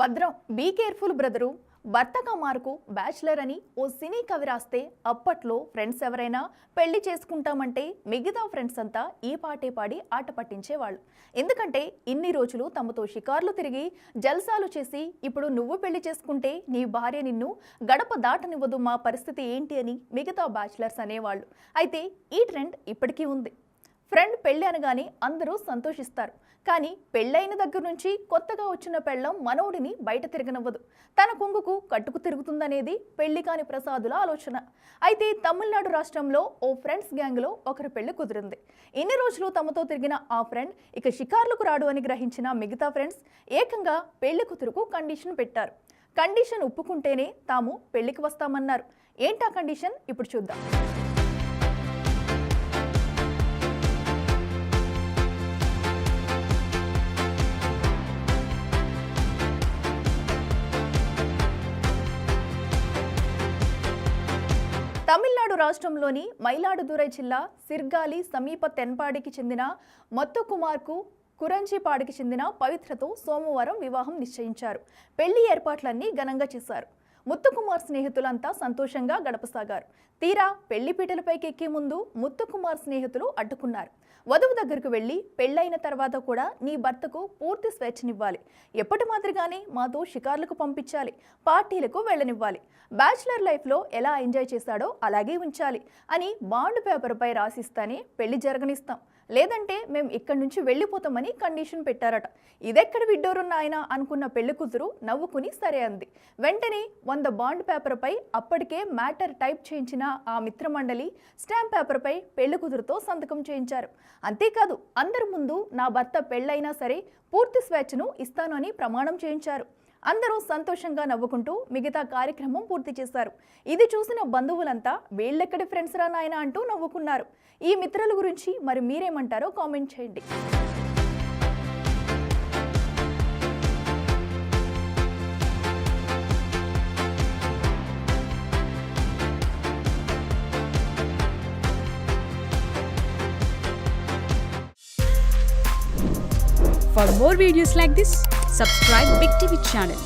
భద్రం be careful brother. భర్త కమారుకు bachelor అని ఓ సినీ కవి రాస్తే అప్పట్లో ఫ్రెండ్స్ ఎవరైనా పెళ్లి చేసుకుంటామంటే మిగతా ఫ్రెండ్స్ అంతా ఈ పాటే పాడి ఆట పట్టించేవాళ్ళు. ఎందుకంటే ఇన్ని రోజులు తమతో షికార్లు తిరిగి జల్సాలు చేసి ఇప్పుడు నువ్వు పెళ్లి చేసుకుంటే నీ భార్య నిన్ను గడప దాటనివ్వదు, మా పరిస్థితి ఏంటి అని మిగతా బ్యాచులర్స్ అనేవాళ్ళు. అయితే ఈ ట్రెండ్ ఇప్పటికీ ఉంది. ఫ్రెండ్ పెళ్ళి అనగానే అందరూ సంతోషిస్తారు. కానీ పెళ్ళైన దగ్గర నుంచి కొత్తగా వచ్చిన పెళ్ళం మనోడిని బయట తిరగనివ్వదు, తన కొంగుకు కట్టుకు తిరుగుతుందనేది పెళ్లి కాని ప్రసాదుల ఆలోచన. అయితే తమిళనాడు రాష్ట్రంలో ఓ ఫ్రెండ్స్ గ్యాంగ్లో ఒకరి పెళ్లి కుదిరింది. ఇన్ని రోజులు తమతో తిరిగిన ఆ ఫ్రెండ్ ఇక షికార్లకు రాడు అని గ్రహించిన మిగతా ఫ్రెండ్స్ ఏకంగా పెళ్లి కూతురుకు కండిషన్ పెట్టారు. కండిషన్ ఒప్పుకుంటేనే తాము పెళ్లికి వస్తామన్నారు. ఏంటా కండిషన్ ఇప్పుడు చూద్దాం. తమిళనాడు రాష్ట్రంలోని మైలాడుదురై జిల్లా సిర్గాలి సమీప తెన్పాడికి చెందిన మత్తుకుమార్కు కురంజిపాడికి చెందిన పవిత్రతో సోమవారం వివాహం నిశ్చయించారు. పెళ్లి ఏర్పాట్లన్నీ ఘనంగా చేశారు. ముత్తుకుమార్ స్నేహితులంతా సంతోషంగా గడపసాగారు. తీరా పెళ్లి పీటలపైకి ఎక్కే ముందు ముత్తుకుమార్ స్నేహితులు అడ్డుకున్నారు. వధువు దగ్గరకు వెళ్లి పెళ్లైన తర్వాత కూడా నీ భర్తకు పూర్తి స్వేచ్ఛనివ్వాలి, ఎప్పటి మాదిరిగానే మాతో షికార్లకు పంపించాలి, పార్టీలకు వెళ్ళనివ్వాలి, బ్యాచులర్ లైఫ్లో ఎలా ఎంజాయ్ చేశాడో అలాగే ఉంచాలి అని బాండ్ పేపర్పై రాసిస్తానే పెళ్లి జరగనిస్తాం, లేదంటే మేము ఇక్కడి నుంచి వెళ్ళిపోతామని కండిషన్ పెట్టారట. ఇదెక్కడ విడ్డోరున్న ఆయన అనుకున్న పెళ్లి కూతురు నవ్వుకుని సరే అంది. వెంటనే 100 బాండ్ పేపర్పై అప్పటికే మ్యాటర్ టైప్ చేయించిన ఆ మిత్రమండలి స్టాంప్ పేపర్పై పెళ్లి కూతురుతో సంతకం చేయించారు. అంతేకాదు అందరి ముందు నా భర్త పెళ్ళైనా సరే పూర్తి స్వేచ్ఛను ఇస్తాను అని ప్రమాణం చేయించారు. అందరూ సంతోషంగా నవ్వుకుంటూ మిగతా కార్యక్రమం పూర్తి చేశారు. ఇది చూసిన బంధువులంతా వీళ్ళెక్కడి ఫ్రెండ్స్ రా నాయనా అంటూ నవ్వుకున్నారు. ఈ మిత్రుల గురించి మరి మీరేమంటారో కామెంట్ చేయండి. For more videos like this, subscribe Big TV channel.